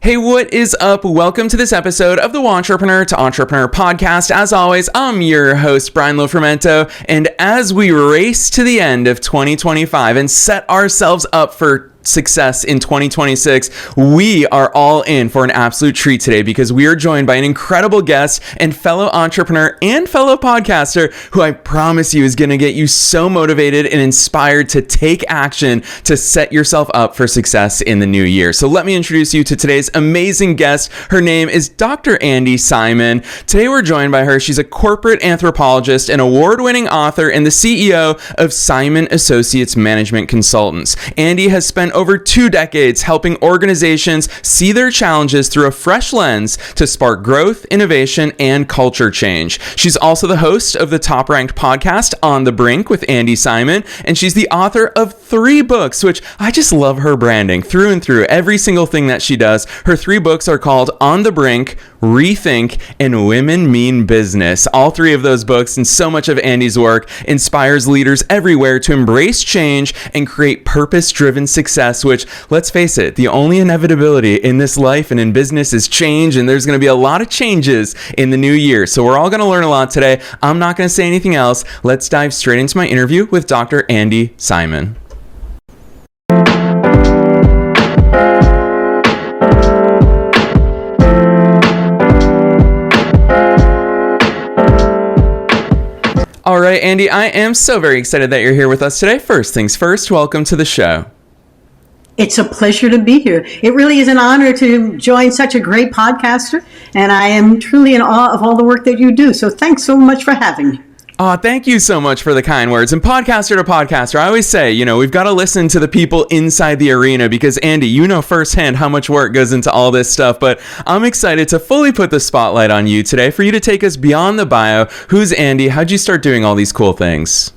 Hey, what is up? Welcome to this episode of the Wantrepreneur to Entrepreneur podcast. As always, I'm your host, Brian Lofermento, and as we race to the end of 2025 and set ourselves up for success in 2026, we are all in for an absolute treat today because we are joined by an incredible guest and fellow entrepreneur and fellow podcaster who I promise you is going to get you so motivated and inspired to take action to set yourself up for success in the new year. So let me introduce you to today's amazing guest. Her name is Dr. Andi Simon. Today we're joined by her. She's a corporate anthropologist, an award-winning author, and the CEO of Simon Associates Management Consultants. Andi has spent over 2 decades helping organizations see their challenges through a fresh lens to spark growth, innovation, and culture change. She's also the host of the top-ranked podcast On the Brink with Andi Simon, and she's the author of 3 books, which I just love her branding through and through. Every single thing that she does. Her 3 books are called On the Brink, Rethink, and Women Mean Business. All 3 of those books and so much of Andi's work inspires leaders everywhere to embrace change and create purpose-driven success, which, let's face it, the only inevitability in this life and in business is change, and there's going to be a lot of changes in the new year. So we're all going to learn a lot today. I'm not going to say anything else. Let's dive straight into my interview with Dr. Andi Simon. All right, Andi, I am so very excited that you're here with us today. First things first, welcome to the show. It's a pleasure to be here. It really is an honor to join such a great podcaster, and I am truly in awe of all the work that you do. So thanks so much for having me. Thank you so much for the kind words. And podcaster to podcaster, I always say, we've got to listen to the people inside the arena because, Andi, you know firsthand how much work goes into all this stuff. But I'm excited to fully put the spotlight on you today for you to take us beyond the bio. Who's Andi? How'd you start doing all these cool things?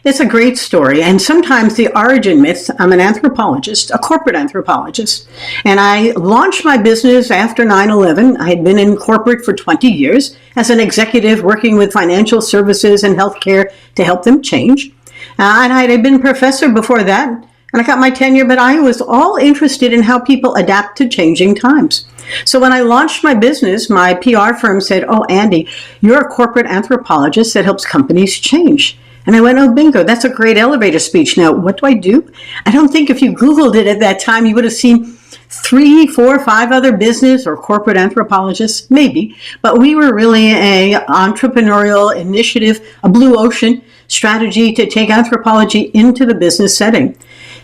It's a great story, and sometimes the origin myth. I'm an anthropologist, a corporate anthropologist, and I launched my business after 9/11. I had been in corporate for 20 years as an executive working with financial services and healthcare to help them change. And I had been a professor before that, and I got my tenure, but I was all interested in how people adapt to changing times. So when I launched my business, my PR firm said, "Oh, Andi, you're a corporate anthropologist that helps companies change." And I went, "Oh, bingo, that's a great elevator speech. Now, what do? I don't think if you Googled it at that time, you would have seen 3, 4, 5 other business or corporate anthropologists, maybe. But we were really an entrepreneurial initiative, a blue ocean strategy to take anthropology into the business setting.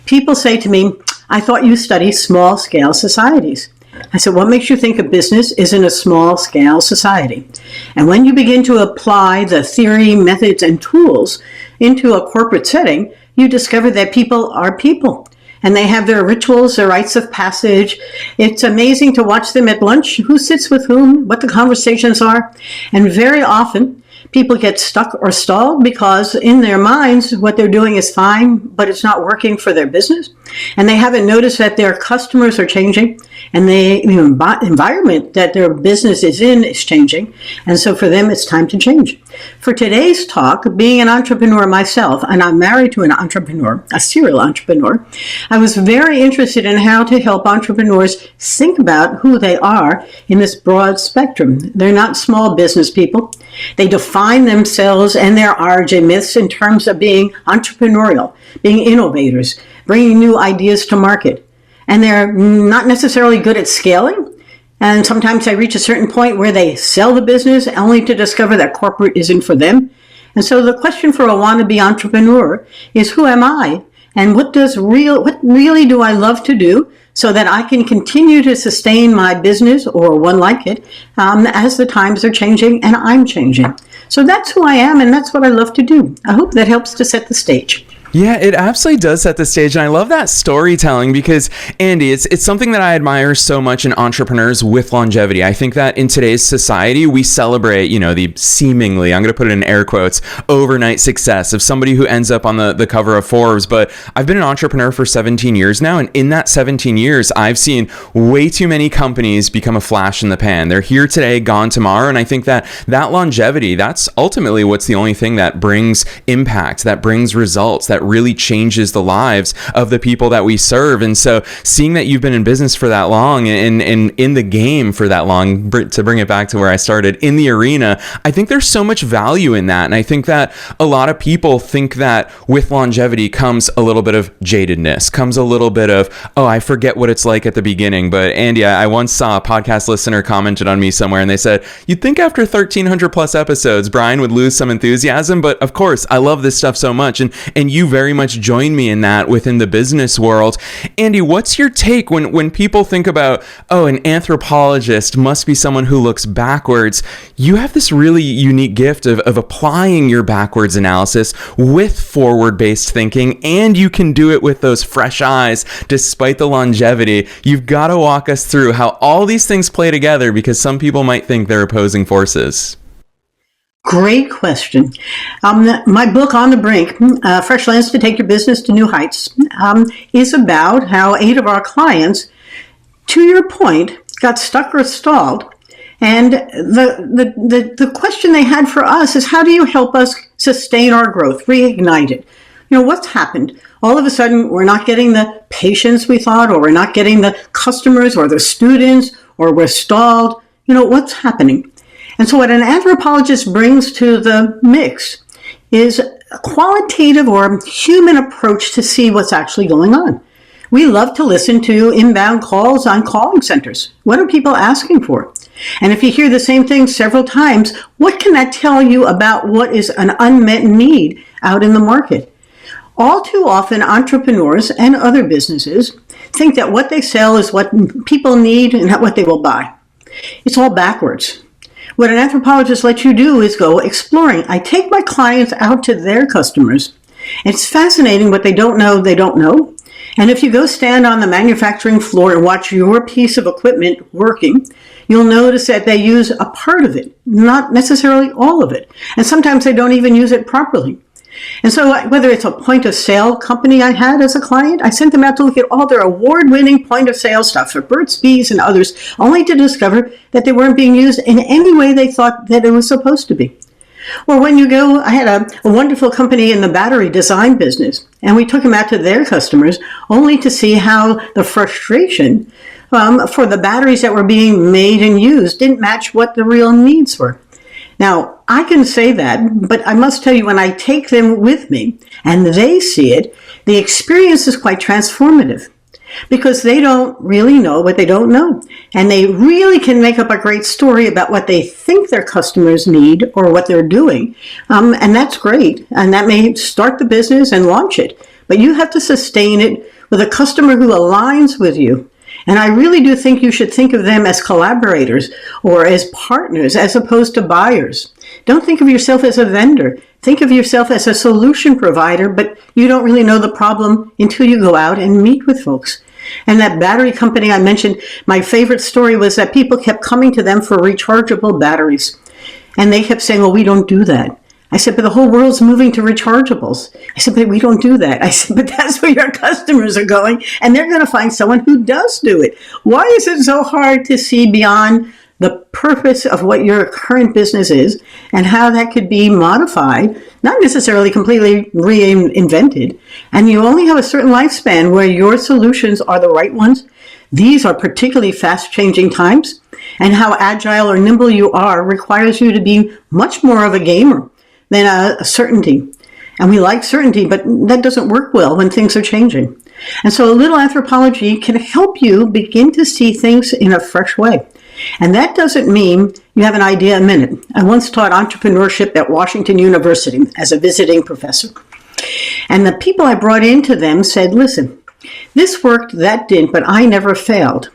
People say to me, "I thought you study small scale societies." I said, "What makes you think a business is in a small-scale society?" And when you begin to apply the theory, methods, and tools into a corporate setting, you discover that people are people. And they have their rituals, their rites of passage. It's amazing to watch them at lunch, who sits with whom, what the conversations are. And very often, people get stuck or stalled because in their minds, what they're doing is fine, but it's not working for their business. And they haven't noticed that their customers are changing and the environment that their business is in is changing. And so for them, it's time to change. For today's talk, being an entrepreneur myself, and I'm married to an entrepreneur, a serial entrepreneur, I was very interested in how to help entrepreneurs think about who they are in this broad spectrum. They're not small business people. They define themselves and their origin myths in terms of being entrepreneurial, being innovators, bringing new ideas to market. And they're not necessarily good at scaling. And sometimes they reach a certain point where they sell the business only to discover that corporate isn't for them. And so the question for a wannabe entrepreneur is, who am I? And what really do I love to do so that I can continue to sustain my business or one like it as the times are changing and I'm changing. So that's who I am, and that's what I love to do. I hope that helps to set the stage. Yeah, it absolutely does set the stage. And I love that storytelling because, Andi, it's something that I admire so much in entrepreneurs with longevity. I think that in today's society, we celebrate, the seemingly, I'm going to put it in air quotes, overnight success of somebody who ends up on the cover of Forbes. But I've been an entrepreneur for 17 years now. And in that 17 years, I've seen way too many companies become a flash in the pan. They're here today, gone tomorrow. And I think that longevity, that's ultimately what's the only thing that brings impact, that brings results, that really changes the lives of the people that we serve. And so seeing that you've been in business for that long and in the game for that long, to bring it back to where I started, in the arena, I think there's so much value in that. And I think that a lot of people think that with longevity comes a little bit of jadedness, comes a little bit of, oh, I forget what it's like at the beginning. But Andy, I once saw a podcast listener commented on me somewhere and they said, you'd think after 1,300 plus episodes, Brian would lose some enthusiasm. But of course, I love this stuff so much. And you very much join me in that within the business world. Andy, what's your take when people think about, oh, an anthropologist must be someone who looks backwards? You have this really unique gift of applying your backwards analysis with forward-based thinking, and you can do it with those fresh eyes despite the longevity. You've got to walk us through how all these things play together, because some people might think they're opposing forces. Great question. My book, On the Brink, Fresh Lens to Take Your Business to New Heights, is about how 8 of our clients, to your point, got stuck or stalled. And the question they had for us is, how do you help us sustain our growth, reignite it? You know, what's happened? All of a sudden, we're not getting the patients we thought, or we're not getting the customers or the students, or we're stalled. You know, what's happening? And so what an anthropologist brings to the mix is a qualitative or human approach to see what's actually going on. We love to listen to inbound calls on calling centers. What are people asking for? And if you hear the same thing several times, what can that tell you about what is an unmet need out in the market? All too often, entrepreneurs and other businesses think that what they sell is what people need and not what they will buy. It's all backwards. What an anthropologist lets you do is go exploring. I take my clients out to their customers. It's fascinating what they don't know. And if you go stand on the manufacturing floor and watch your piece of equipment working, you'll notice that they use a part of it, not necessarily all of it. And sometimes they don't even use it properly. And so whether it's a point of sale company I had as a client, I sent them out to look at all their award-winning point of sale stuff for Burt's Bees and others, only to discover that they weren't being used in any way they thought that it was supposed to be. Or when you go, I had a wonderful company in the battery design business, and we took them out to their customers only to see how the frustration for the batteries that were being made and used didn't match what the real needs were. Now, I can say that, but I must tell you, when I take them with me and they see it, the experience is quite transformative, because they don't really know what they don't know. And they really can make up a great story about what they think their customers need or what they're doing. And that's great. And that may start the business and launch it. But you have to sustain it with a customer who aligns with you. And I really do think you should think of them as collaborators or as partners as opposed to buyers. Don't think of yourself as a vendor. Think of yourself as a solution provider, but you don't really know the problem until you go out and meet with folks. And that battery company I mentioned, my favorite story was that people kept coming to them for rechargeable batteries. And they kept saying, well, we don't do that. I said, but the whole world's moving to rechargeables. I said, but we don't do that. I said, but that's where your customers are going, and they're going to find someone who does do it. Why is it so hard to see beyond the purpose of what your current business is and how that could be modified, not necessarily completely reinvented, and you only have a certain lifespan where your solutions are the right ones? These are particularly fast-changing times, and how agile or nimble you are requires you to be much more of a gamer than a certainty. And we like certainty, but that doesn't work well when things are changing. And so a little anthropology can help you begin to see things in a fresh way. And that doesn't mean you have an idea a minute. I once taught entrepreneurship at Washington University as a visiting professor. And the people I brought into them said, listen, this worked, that didn't, but I never failed.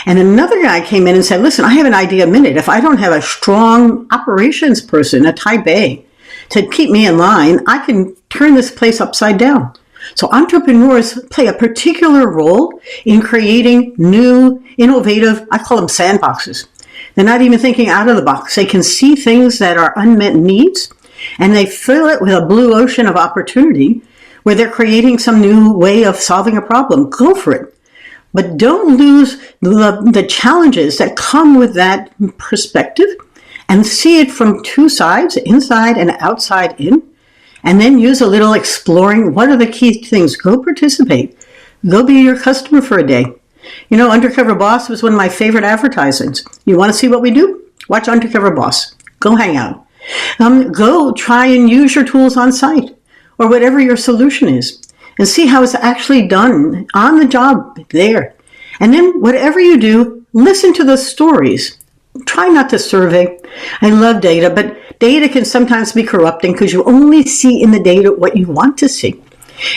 And another guy came in and said, listen, I have an idea a minute. If I don't have a strong operations person, a type A, to keep me in line, I can turn this place upside down. So entrepreneurs play a particular role in creating new, innovative, I call them sandboxes. They're not even thinking out of the box. They can see things that are unmet needs, and they fill it with a blue ocean of opportunity where they're creating some new way of solving a problem. Go for it. But don't lose the challenges that come with that perspective, and see it from two sides, inside and outside in, and then use a little exploring. What are the key things? Go participate. Go be your customer for a day. Undercover Boss was one of my favorite advertisements. You want to see what we do? Watch Undercover Boss. Go hang out. Go try and use your tools on site or whatever your solution is and see how it's actually done on the job there. And then whatever you do, listen to the stories. Try not to survey. I love data, but data can sometimes be corrupting because you only see in the data what you want to see.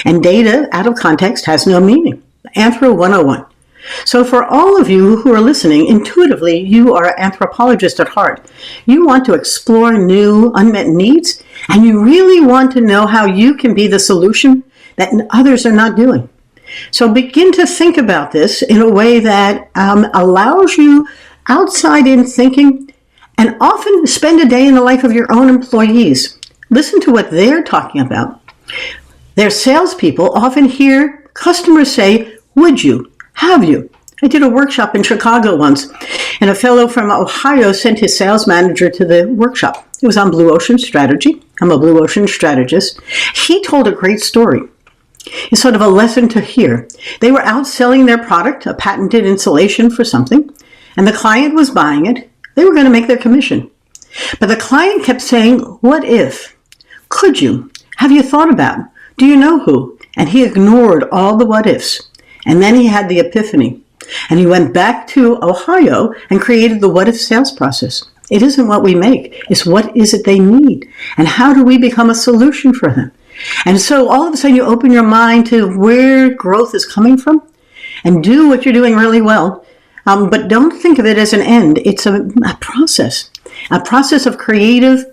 And data out of context has no meaning. Anthro 101. So for all of you who are listening, intuitively, you are an anthropologist at heart. You want to explore new unmet needs, and you really want to know how you can be the solution that others are not doing. So begin to think about this in a way that allows you outside-in thinking, and often spend a day in the life of your own employees. Listen to what they're talking about. Their salespeople often hear customers say, would you? Have you? I did a workshop in Chicago once, and a fellow from Ohio sent his sales manager to the workshop. It was on blue ocean strategy. I'm a blue ocean strategist. He told a great story. It's sort of a lesson to hear. They were out selling their product, a patented insulation for something, and the client was buying it. They were going to make their commission. But the client kept saying, what if? Could you? Have you thought about? Do you know who? And he ignored all the what ifs. And then he had the epiphany. And he went back to Ohio and created the what if sales process. It isn't what we make. It's what is it they need? And how do we become a solution for them? And so all of a sudden you open your mind to where growth is coming from and do what you're doing really well. But don't think of it as an end. It's a process of creative,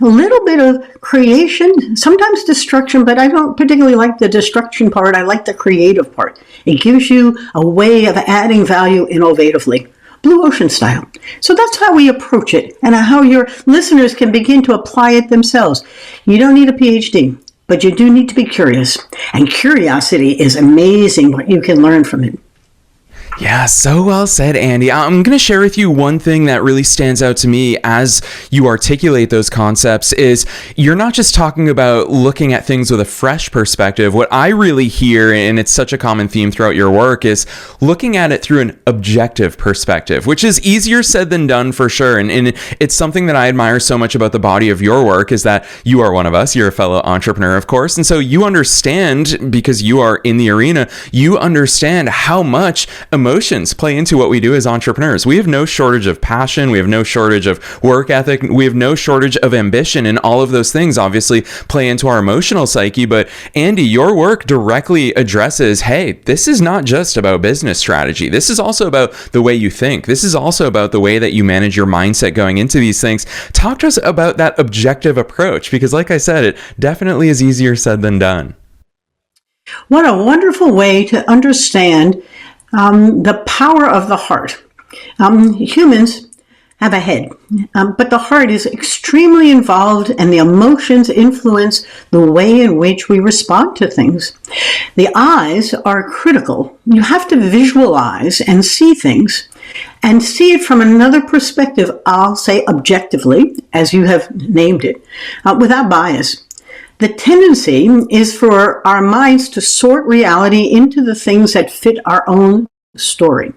a little bit of creation, sometimes destruction, but I don't particularly like the destruction part. I like the creative part. It gives you a way of adding value innovatively, blue ocean style. So that's how we approach it and how your listeners can begin to apply it themselves. You don't need a PhD, but you do need to be curious. And curiosity is amazing what you can learn from it. Yeah, so well said, Andi. I'm going to share with you one thing that really stands out to me as you articulate those concepts is you're not just talking about looking at things with a fresh perspective. What I really hear, and it's such a common theme throughout your work, is looking at it through an objective perspective, which is easier said than done for sure. And it's something that I admire so much about the body of your work is that you are one of us. You're a fellow entrepreneur, of course. And so you understand, because you are in the arena, you understand how much emotions play into what we do as entrepreneurs. We have no shortage of passion. We have no shortage of work ethic. We have no shortage of ambition, and all of those things obviously play into our emotional psyche. But Andi, your work directly addresses, hey, this is not just about business strategy. This is also about the way you think. This is also about the way that you manage your mindset going into these things. Talk to us about that objective approach, because like I said, it definitely is easier said than done. What a wonderful way to understand the power of the heart. Humans have a head, but the heart is extremely involved, and the emotions influence the way in which we respond to things. The eyes are critical. You have to visualize and see things and see it from another perspective, I'll say objectively, as you have named it, without bias. The tendency is for our minds to sort reality into the things that fit our own story.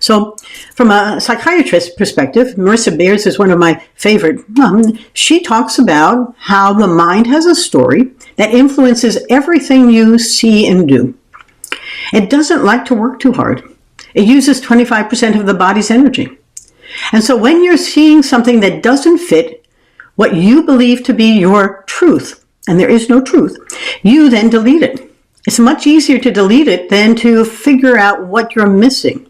So from a psychiatrist perspective, Marissa Beers is one of my favorite. She talks about how the mind has a story that influences everything you see and do. It doesn't like to work too hard. It uses 25% of the body's energy. And so when you're seeing something that doesn't fit what you believe to be your truth, and there is no truth, you then delete it. It's much easier to delete it than to figure out what you're missing.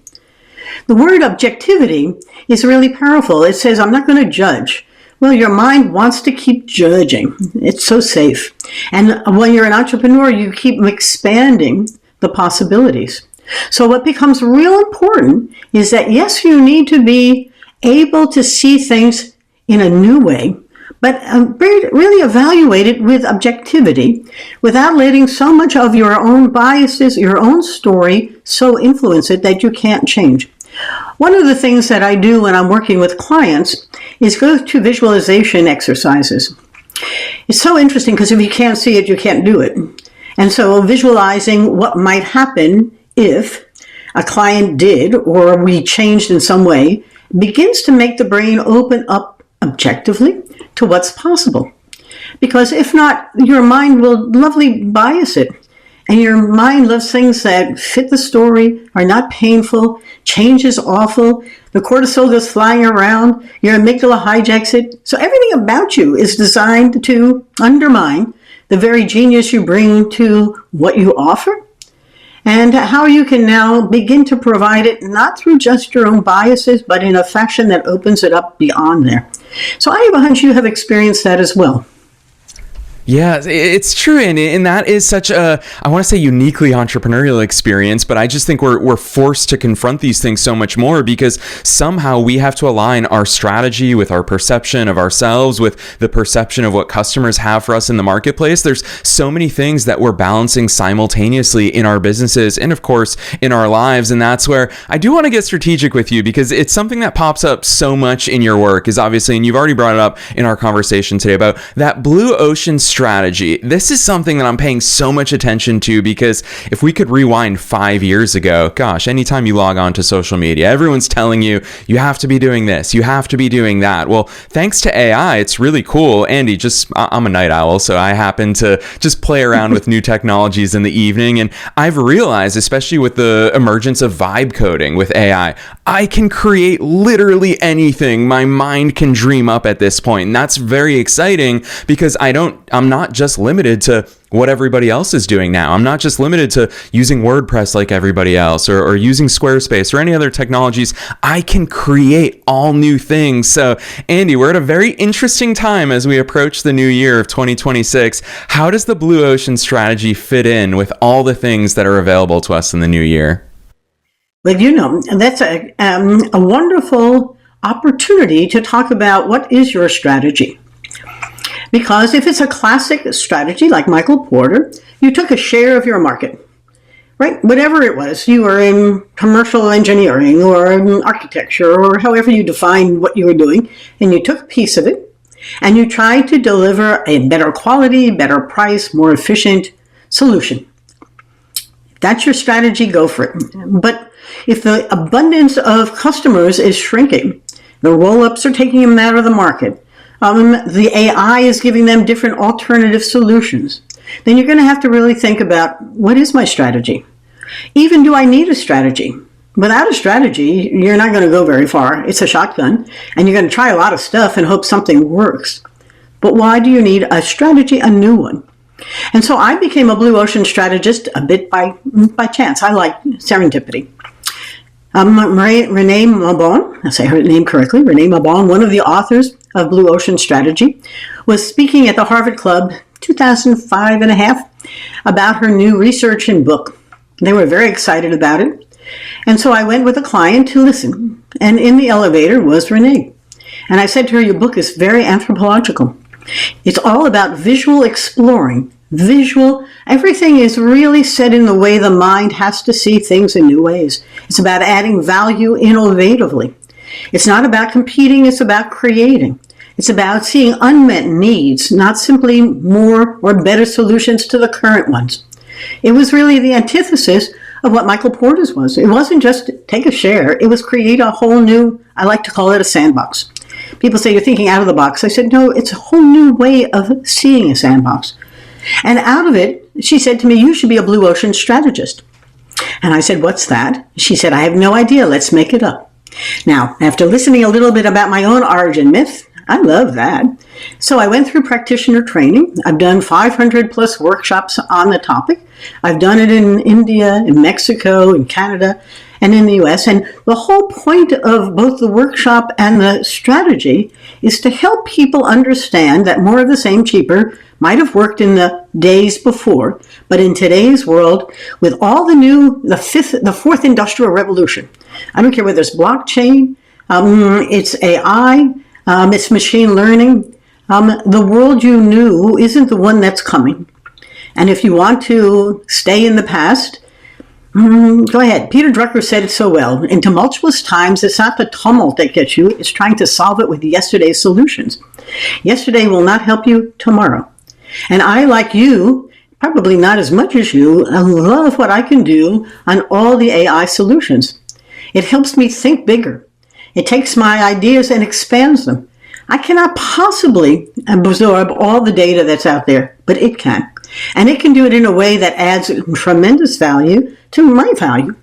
The word objectivity is really powerful. It says, I'm not going to judge. Well, your mind wants to keep judging. It's so safe. And when you're an entrepreneur, you keep expanding the possibilities. So what becomes real important is that, yes, you need to be able to see things in a new way, but really evaluate it with objectivity without letting so much of your own biases, your own story, so influence it that you can't change. One of the things that I do when I'm working with clients is go to visualization exercises. It's so interesting because if you can't see it, you can't do it. And so visualizing what might happen if a client did or we changed in some way begins to make the brain open up objectively to what's possible. Because if not, your mind will lovely bias it. And your mind loves things that fit the story, are not painful, change is awful, the cortisol goes flying around, your amygdala hijacks it. So everything about you is designed to undermine the very genius you bring to what you offer, and how you can now begin to provide it not through just your own biases, but in a fashion that opens it up beyond there. So I have a hunch you have experienced that as well. Yeah, it's true, and that is such a, I want to say uniquely entrepreneurial experience, but I just think we're forced to confront these things so much more because somehow we have to align our strategy with our perception of ourselves, with the perception of what customers have for us in the marketplace. There's so many things that we're balancing simultaneously in our businesses and, of course, in our lives, and that's where I do want to get strategic with you because it's something that pops up so much in your work is obviously, and you've already brought it up in our conversation today about that blue ocean strategy. This is something that I'm paying so much attention to because if we could rewind 5 years ago, gosh, anytime you log on to social media, everyone's telling you, you have to be doing this, you have to be doing that. Well, thanks to AI, it's really cool. Andy, I'm a night owl, so I happen to just play around with new technologies in the evening. And I've realized, especially with the emergence of vibe coding with AI, I can create literally anything my mind can dream up at this point. And that's very exciting because I'm not just limited to what everybody else is doing now. I'm not just limited to using WordPress like everybody else or using Squarespace or any other technologies. I can create all new things. So, Andy, we're at a very interesting time as we approach the new year of 2026. How does the Blue Ocean strategy fit in with all the things that are available to us in the new year? Well, that's a wonderful opportunity to talk about what is your strategy. Because if it's a classic strategy like Michael Porter, you took a share of your market, right? Whatever it was, you were in commercial engineering or in architecture or however you defined what you were doing, and you took a piece of it and you tried to deliver a better quality, better price, more efficient solution. If that's your strategy, go for it. But if the abundance of customers is shrinking, the roll-ups are taking them out of the market, the AI is giving them different alternative solutions, then you're going to have to really think about, what is my strategy? Even do I need a strategy? Without a strategy, you're not going to go very far. It's a shotgun, and you're going to try a lot of stuff and hope something works. But why do you need a strategy, a new one? And so I became a Blue Ocean strategist a bit by chance. I like serendipity. Renee Mabon, I say her name correctly, Renee Mabon, one of the authors of Blue Ocean Strategy, was speaking at the Harvard Club 2005 and a half about her new research and book. They were very excited about it. And so I went with a client to listen. And in the elevator was Renee. And I said to her, your book is very anthropological. It's all about visual exploring. Everything is really set in the way the mind has to see things in new ways. It's about adding value innovatively. It's not about competing, it's about creating. It's about seeing unmet needs, not simply more or better solutions to the current ones. It was really the antithesis of what Michael Porter's was. It wasn't just take a share, it was create a whole new, I like to call it a sandbox. People say you're thinking out of the box. I said, no, it's a whole new way of seeing a sandbox. And out of it, she said to me, you should be a Blue Ocean strategist. And I said, what's that? She said, I have no idea. Let's make it up. Now, after listening a little bit about my own origin myth, I love that. So I went through practitioner training. I've done 500 plus workshops on the topic. I've done it in India, in Mexico, in Canada, and in the US. And the whole point of both the workshop and the strategy is to help people understand that more of the same cheaper might have worked in the days before, but in today's world, with all the fourth industrial revolution, I don't care whether it's blockchain, it's AI, it's machine learning, the world you knew isn't the one that's coming. And if you want to stay in the past, Go ahead. Peter Drucker said it so well. In tumultuous times, it's not the tumult that gets you, it's trying to solve it with yesterday's solutions. Yesterday will not help you tomorrow. And I, like you, probably not as much as you, I love what I can do on all the AI solutions. It helps me think bigger. It takes my ideas and expands them. I cannot possibly absorb all the data that's out there, but it can. And it can do it in a way that adds tremendous value to my value.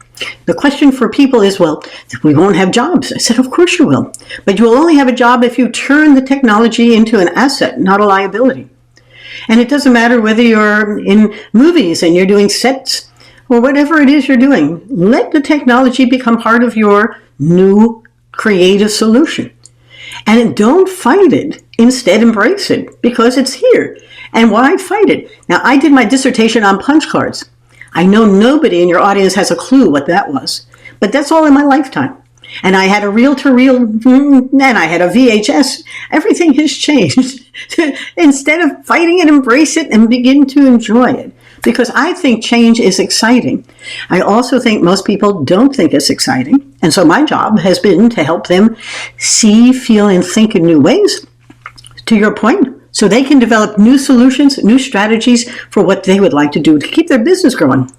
The question for people is, well, we won't have jobs. I said, of course you will. But you will only have a job if you turn the technology into an asset, not a liability. And it doesn't matter whether you're in movies and you're doing sets or whatever it is you're doing. Let the technology become part of your new creative solution. And don't fight it. Instead, embrace it because it's here. And why fight it? Now, I did my dissertation on punch cards. I know nobody in your audience has a clue what that was, but that's all in my lifetime. And I had a reel-to-reel, and I had a VHS. Everything has changed. Instead of fighting it, embrace it and begin to enjoy it. Because I think change is exciting. I also think most people don't think it's exciting. And so my job has been to help them see, feel, and think in new ways, to your point, so they can develop new solutions, new strategies for what they would like to do to keep their business growing.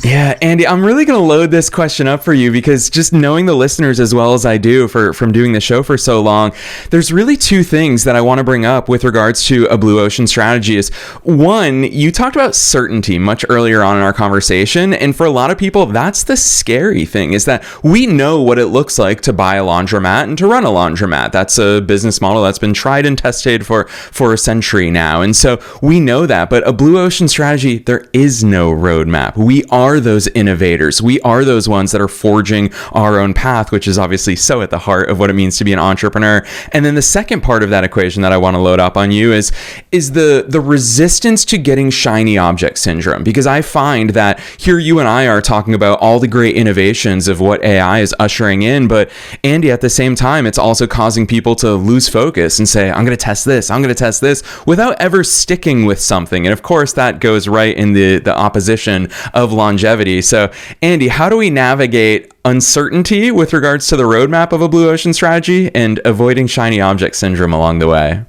Yeah, Andi, I'm really going to load this question up for you because just knowing the listeners as well as I do from doing the show for so long, there's really two things that I want to bring up with regards to a blue ocean strategy. Is one, you talked about certainty much earlier on in our conversation. And for a lot of people, that's the scary thing, is that we know what it looks like to buy a laundromat and to run a laundromat. That's a business model that's been tried and tested for a century now. And so we know that. But a blue ocean strategy, there is no roadmap. We are those innovators. We are those ones that are forging our own path, which is obviously so at the heart of what it means to be an entrepreneur. And then the second part of that equation that I want to load up on you is the resistance to getting shiny object syndrome. Because I find that here you and I are talking about all the great innovations of what AI is ushering in, but Andi, at the same time, it's also causing people to lose focus and say, I'm going to test this, I'm going to test this, without ever sticking with something. And of course, that goes right in the opposition of longevity. So, Andi, how do we navigate uncertainty with regards to the roadmap of a blue ocean strategy and avoiding shiny object syndrome along the way?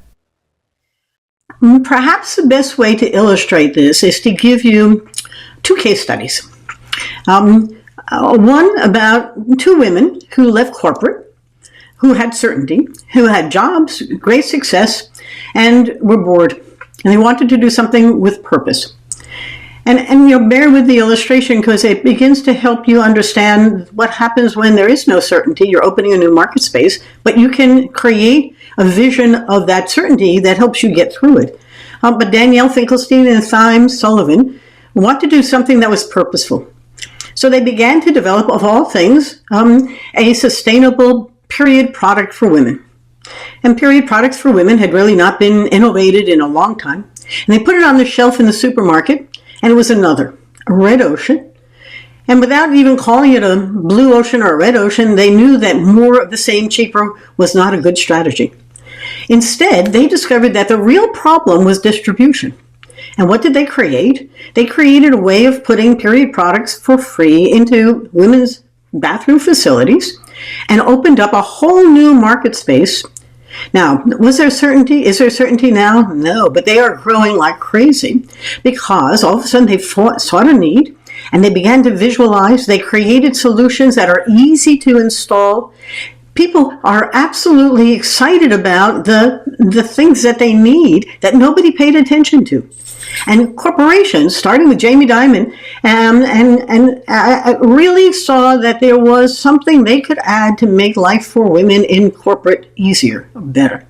Perhaps the best way to illustrate this is to give you two case studies. One about two women who left corporate, who had certainty, who had jobs, great success, and were bored. And they wanted to do something with purpose. And bear with the illustration because it begins to help you understand what happens when there is no certainty. You're opening a new market space, but you can create a vision of that certainty that helps you get through it. But Danielle Finkelstein and Thyme Sullivan want to do something that was purposeful. So they began to develop, of all things, a sustainable period product for women. And period products for women had really not been innovated in a long time. And they put it on the shelf in the supermarket. And it was a red ocean. And without even calling it a blue ocean or a red ocean, they knew that more of the same cheaper was not a good strategy. Instead, they discovered that the real problem was distribution. And what did they create? They created a way of putting period products for free into women's bathroom facilities and opened up a whole new market space. Now, was there certainty? Is there certainty now? No, but they are growing like crazy because all of a sudden they saw a need and they began to visualize. They created solutions that are easy to install. People are absolutely excited about the things that they need that nobody paid attention to. And corporations, starting with Jamie Dimon, really saw that there was something they could add to make life for women in corporate easier, better.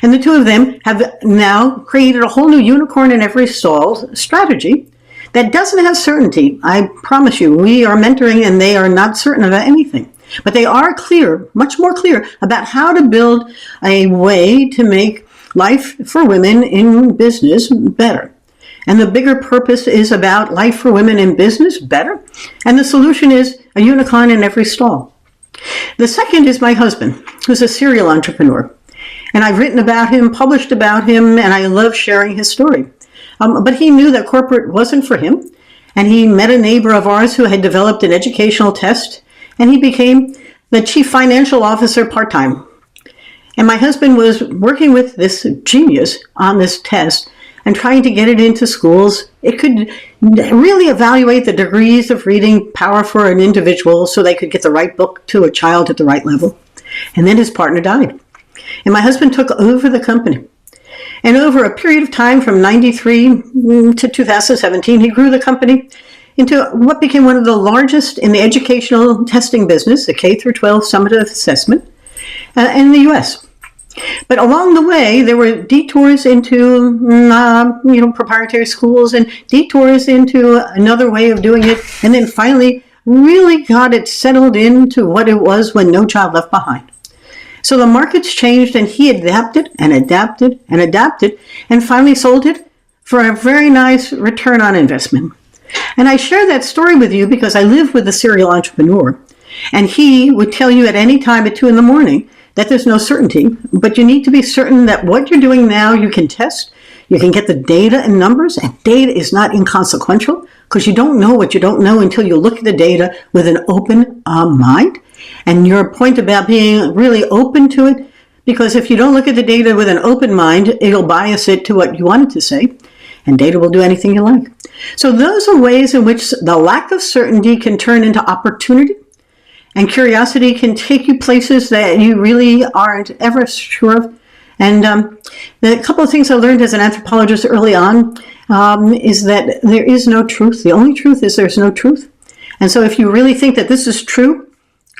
And the two of them have now created a whole new unicorn in every stall strategy that doesn't have certainty. I promise you, we are mentoring and they are not certain about anything. But they are clear, much more clear, about how to build a way to make life for women in business better. And the bigger purpose is about life for women in business better. And the solution is a unicorn in every stall. The second is my husband, who's a serial entrepreneur. And I've written about him, published about him, and I love sharing his story. But he knew that corporate wasn't for him. And he met a neighbor of ours who had developed an educational test, and he became the chief financial officer part-time. And my husband was working with this genius on this test and trying to get it into schools. It could really evaluate the degrees of reading power for an individual so they could get the right book to a child at the right level. And then his partner died. And my husband took over the company. And over a period of time from 93 to 2017, he grew the company into what became one of the largest in the educational testing business, the K through 12 summative assessment, in the U.S. But along the way, there were detours into proprietary schools and detours into another way of doing it, and then finally really got it settled into what it was when No Child Left Behind. So the markets changed, and he adapted and adapted and adapted, and finally sold it for a very nice return on investment. And I share that story with you because I live with a serial entrepreneur, and he would tell you at any time at 2 a.m. that there's no certainty, but you need to be certain that what you're doing now you can test, you can get the data and numbers, and data is not inconsequential because you don't know what you don't know until you look at the data with an open mind. And your point about being really open to it, because if you don't look at the data with an open mind, it'll bias it to what you want it to say, and data will do anything you like. So those are ways in which the lack of certainty can turn into opportunity, and curiosity can take you places that you really aren't ever sure of. And the couple of things I learned as an anthropologist early on is that there is no truth. The only truth is there's no truth. And so if you really think that this is true,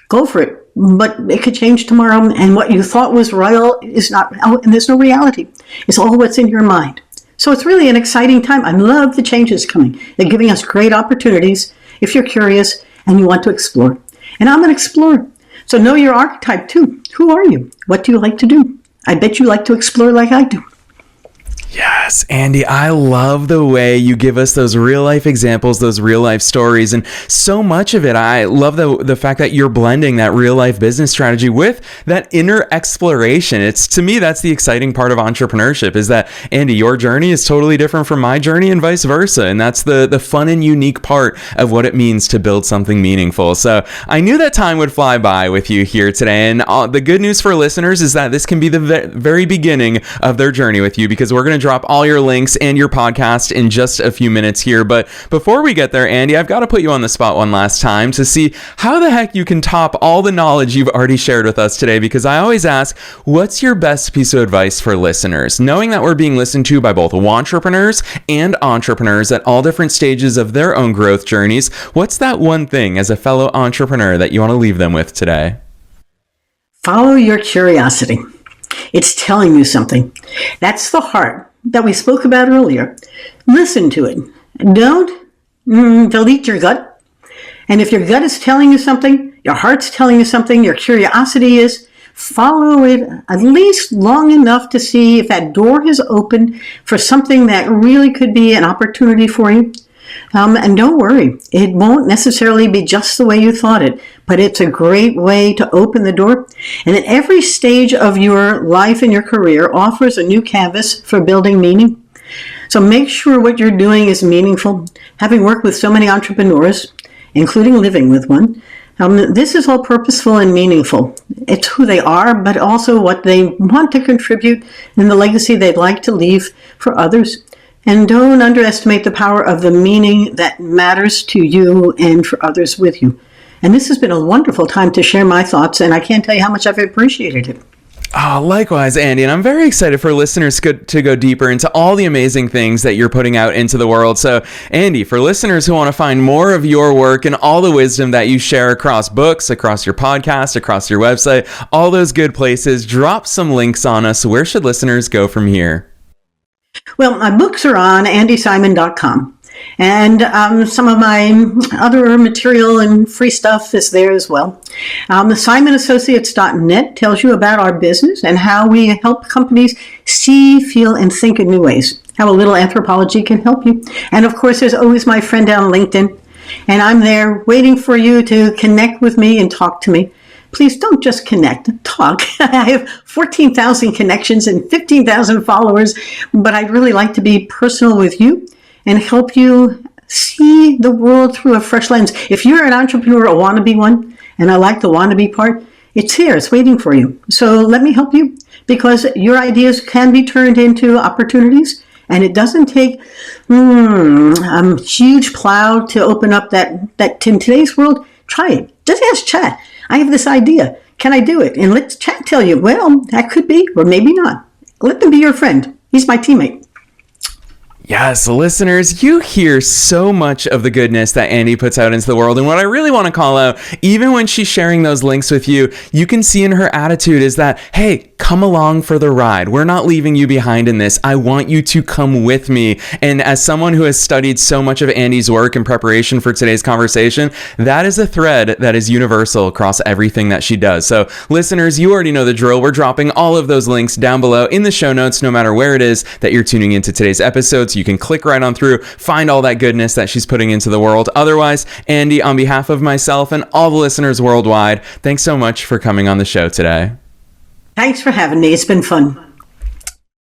go for it. But it could change tomorrow, and what you thought was real is not, and there's no reality. It's all what's in your mind. So it's really an exciting time. I love the changes coming. They're giving us great opportunities if you're curious and you want to explore. And I'm an explorer. So know your archetype too. Who are you? What do you like to do? I bet you like to explore like I do. Yes, Andi, I love the way you give us those real life examples, those real life stories, and so much of it. I love the fact that you're blending that real life business strategy with that inner exploration. It's, to me, that's the exciting part of entrepreneurship, is that, Andi, your journey is totally different from my journey and vice versa. And that's the fun and unique part of what it means to build something meaningful. So I knew that time would fly by with you here today. And the good news for listeners is that this can be the very beginning of their journey with you, because we're going to drop all your links and your podcast in just a few minutes here. But before we get there, Andi, I've got to put you on the spot one last time to see how the heck you can top all the knowledge you've already shared with us today, because I always ask, what's your best piece of advice for listeners? Knowing that we're being listened to by both wantrepreneurs and entrepreneurs at all different stages of their own growth journeys, what's that one thing as a fellow entrepreneur that you want to leave them with today? Follow your curiosity. It's telling you something. That's the heart that we spoke about earlier. Listen to it. Don't delete your gut. And if your gut is telling you something, your heart's telling you something, your curiosity is, follow it at least long enough to see if that door has opened for something that really could be an opportunity for you. And don't worry, it won't necessarily be just the way you thought it, but it's a great way to open the door. And at every stage of your life and your career offers a new canvas for building meaning. So make sure what you're doing is meaningful. Having worked with so many entrepreneurs, including living with one, this is all purposeful and meaningful. It's who they are, but also what they want to contribute and the legacy they'd like to leave for others. And don't underestimate the power of the meaning that matters to you and for others with you. And this has been a wonderful time to share my thoughts, and I can't tell you how much I've appreciated it. Oh, likewise, Andi, and I'm very excited for listeners to go deeper into all the amazing things that you're putting out into the world. So, Andi, for listeners who want to find more of your work and all the wisdom that you share across books, across your podcast, across your website, all those good places, drop some links on us. Where should listeners go from here? Well, my books are on andysimon.com. And some of my other material and free stuff is there as well. The SimonAssociates.net tells you about our business and how we help companies see, feel, and think in new ways. How a little anthropology can help you. And of course, there's always my friend on LinkedIn. And I'm there waiting for you to connect with me and talk to me. Please don't just connect, talk. I have 14,000 connections and 15,000 followers, but I'd really like to be personal with you and help you see the world through a fresh lens. If you're an entrepreneur, a wannabe one, and I like the wannabe part, it's here, it's waiting for you. So let me help you, because your ideas can be turned into opportunities, and it doesn't take a huge plow to open up that in today's world. Try it. Just ask Chat. I have this idea. Can I do it? And let Chat tell you, well, that could be, or maybe not. Let them be your friend. He's my teammate. Yes, listeners, you hear so much of the goodness that Andi puts out into the world. And what I really want to call out, even when she's sharing those links with you, you can see in her attitude is that, hey, come along for the ride. We're not leaving you behind in this. I want you to come with me. And as someone who has studied so much of Andi's work in preparation for today's conversation, that is a thread that is universal across everything that she does. So listeners, you already know the drill. We're dropping all of those links down below in the show notes, no matter where it is that you're tuning into today's episode. So you can click right on through, find all that goodness that she's putting into the world. Otherwise, Andi, on behalf of myself and all the listeners worldwide, thanks so much for coming on the show today. Thanks for having me. It's been fun.